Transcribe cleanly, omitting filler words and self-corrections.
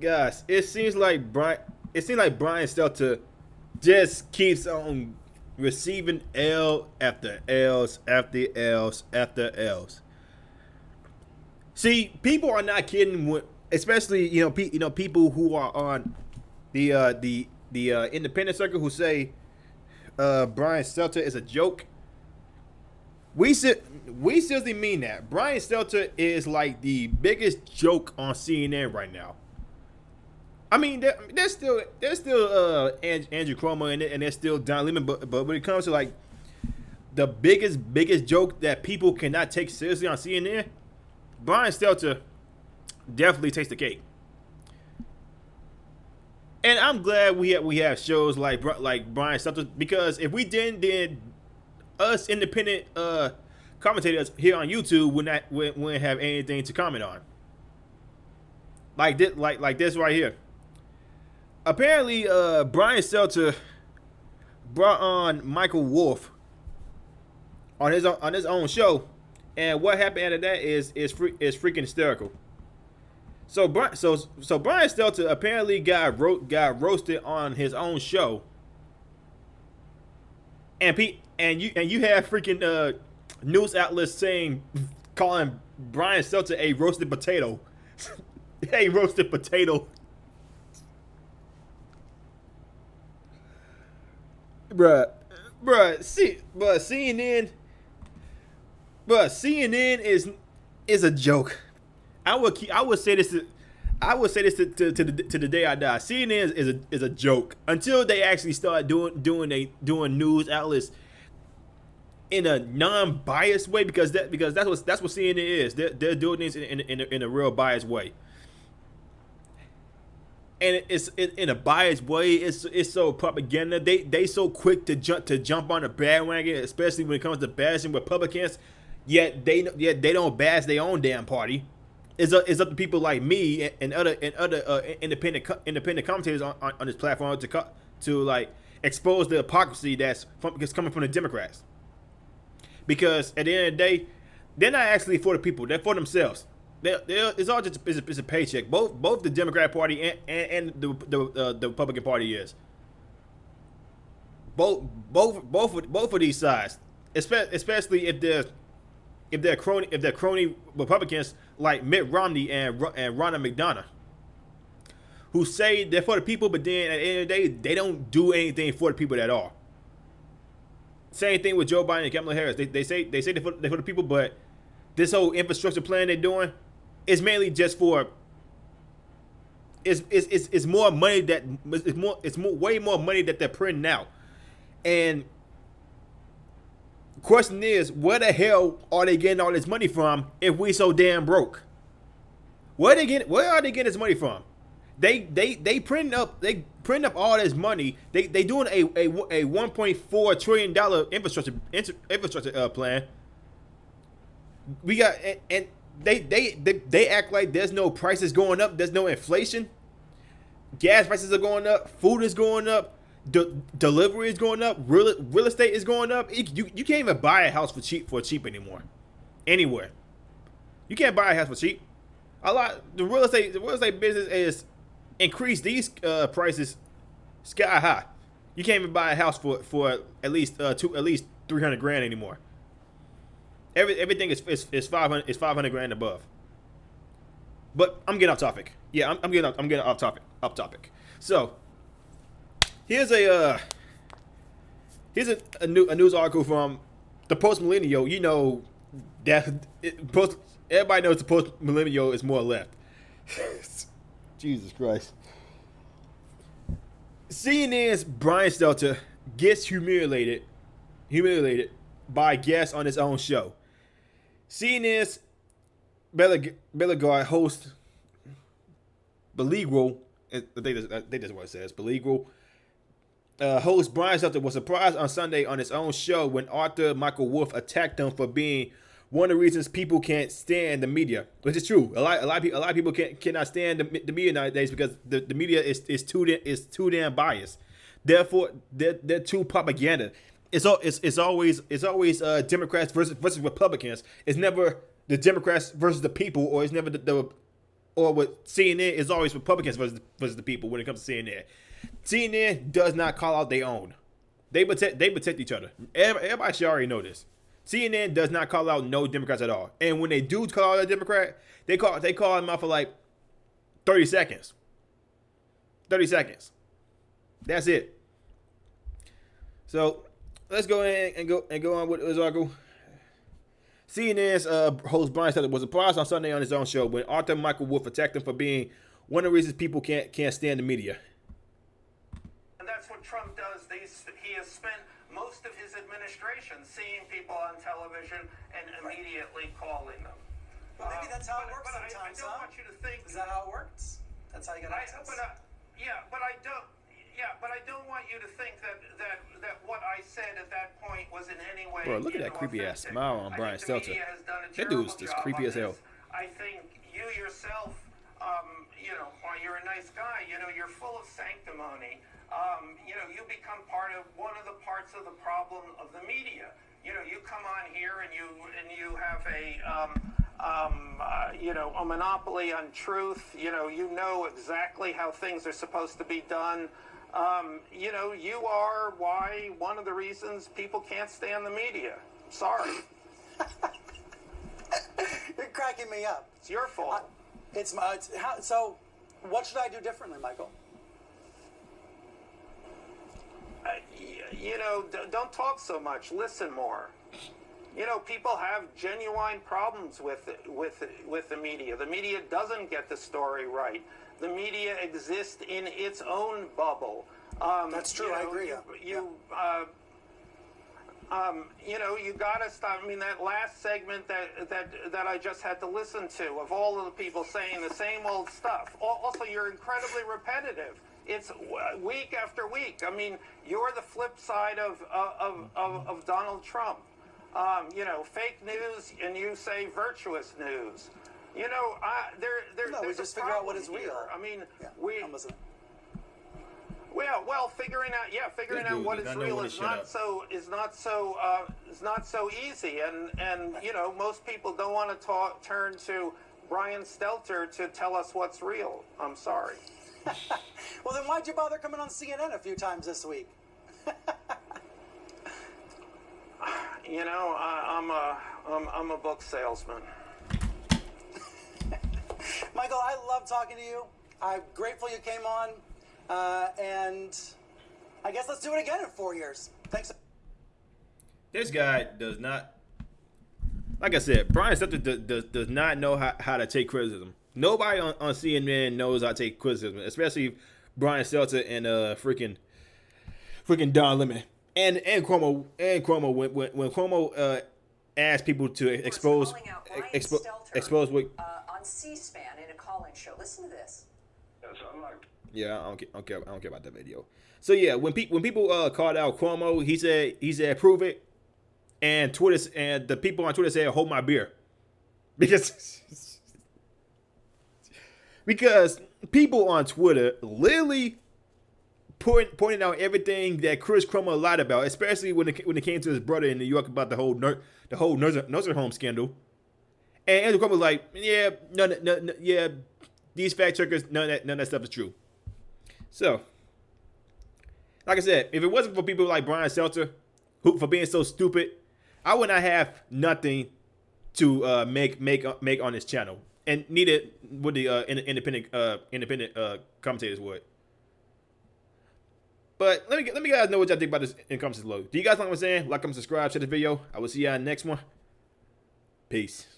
Guys, it seems like Brian Stelter just keeps on receiving L after L's after L's after L's. See, people are not kidding with, especially people who are on the independent circuit who say Brian Stelter is a joke. We seriously mean that. Brian Stelter is like the biggest joke on CNN right now. I mean, there's still Andrew Cuomo in it, and there's still Don Lemon, but when it comes to like the biggest joke that people cannot take seriously on CNN, Brian Stelter definitely takes the cake. And I'm glad we have shows like Brian Stelter, because if we didn't, then us independent commentators here on YouTube wouldn't have anything to comment on. Like this right here. Apparently, Brian Stelter brought on Michael Wolff on his own show, and what happened after that is freaking hysterical. So Brian Stelter apparently got roasted on his own show, and you have freaking news outlets calling Brian Stelter a roasted potato, a roasted potato. Bruh, CNN, CNN is a joke. I would say this to the day I die. CNN is a joke until they actually start doing news outlets in a non-biased way, because that's what CNN is. They're doing things in a real biased way. And it's in a biased way. It's so propaganda. They so quick to jump on the bandwagon, especially when it comes to bashing Republicans. Yet they don't bash their own damn party. It's up to people like me and other independent commentators on this platform to like expose the hypocrisy that's coming from the Democrats. Because at the end of the day, they're not actually for the people. They're for themselves. It's all just it's a paycheck. Both the Democrat Party and the Republican Party is. Both of these sides, especially if they're crony Republicans like Mitt Romney and Ronna McDonough, who say they're for the people, but then at the end of the day they don't do anything for the people at all. Same thing with Joe Biden and Kamala Harris. They say they're for the people, but this whole infrastructure plan they're doing is mainly just for. It's more money way more money that they're printing out, and question is, where the hell are they getting all this money from if we so damn broke? Where are they getting this money from? They print up all this money. They doing a $1.4 trillion infrastructure plan. We got and they act like there's no prices going up. There's no inflation. Gas prices are going up. Food is going up. Delivery is going up. Real estate is going up. You can't even buy a house for cheap anymore. Anywhere. You can't buy a house for cheap. The real estate business is increased these prices sky high. You can't even buy a house for at least 300 grand anymore. Everything is 500 grand above. But I'm getting off topic. Yeah, I'm getting off topic. So here's a news article from the Post Millennial. You know that everybody knows the Post Millennial is more left. Jesus Christ. CNN's Brian Stelter gets humiliated by guests on his own show. CNN's Bellegarde host Beligro, I think that's what it says, Beligro, host Brian Stelter was surprised on Sunday on his own show when author Michael Wolff attacked him for being one of the reasons people can't stand the media, which is true. A lot of people cannot stand the media nowadays because the media is too damn biased. Therefore, they're too propaganda. It's always Democrats versus Republicans. It's never the Democrats versus the people, or it's never the or with CNN is always Republicans versus the people when it comes to CNN. CNN does not call out their own. They protect each other. Everybody should already know this. CNN does not call out no Democrats at all. And when they do call out a Democrat, they call them out for like 30 seconds. 30 seconds. That's it. So let's go ahead and go on with this article. CNN's host Brian Stelter was surprised on Sunday on his own show when Arthur Michael Wolff attacked him for being one of the reasons people can't stand the media. And that's what Trump does. He has spent most of his administration seeing people on television and immediately calling them. Well, maybe that's how it works sometimes. I don't want you to think. Is that how it works? That's how you get access. But I don't want you to think that what I said at that point was in any way. Bro, look at that creepy ass smile on Brian Stelter. That dude's just creepy as hell. I think you yourself, while you're a nice guy, you're full of sanctimony. You become part of one of the parts of the problem of the media. You come on here and you have a monopoly on truth. You know exactly how things are supposed to be done. You are one of the reasons people can't stand the media. Sorry. You're cracking me up. It's your fault. So what should I do differently, Michael? Don't talk so much. Listen more. People have genuine problems with the media. The media doesn't get the story right. The media exists in its own bubble. That's true. I agree. You gotta stop. I mean, that last segment that I just had to listen to of all of the people saying the same old stuff. Also, you're incredibly repetitive. It's week after week. I mean, you're the flip side of Donald Trump. Fake news, and you say virtuous news. There's we just figure out what is real. Here. I mean, I'm listening. Figuring out what is real is not so easy, and most people don't want to turn to Brian Stelter to tell us what's real. I'm sorry. Well, then why'd you bother coming on CNN a few times this week? I'm a book salesman. Michael, I love talking to you. I'm grateful you came on, and I guess let's do it again in 4 years. Thanks. This guy does not, like I said, Brian Stelter does not know how to take criticism. Nobody on CNN knows how to take criticism, especially Brian Stelter and freaking Don Lemon and Cuomo when Cuomo asked people to expose what on C-SPAN in a call-in show. Listen to this. Yeah, I don't care about that video. So yeah, when people called out Cuomo, he said prove it, and the people on Twitter said hold my beer, because people on Twitter literally pointing out everything that Chris Cuomo lied about, especially when it came to his brother in New York about the whole nursing home scandal. And Andrew Cuomo was like, yeah, these fact checkers, none of that stuff is true. So, like I said, if it wasn't for people like Brian Stelter, who for being so stupid, I would not have nothing to make on this channel, and neither would the independent commentators would. But let me guys know what y'all think about this in comments below. Do you guys like what I'm saying? Like, comment, subscribe, share this video. I will see y'all in the next one. Peace.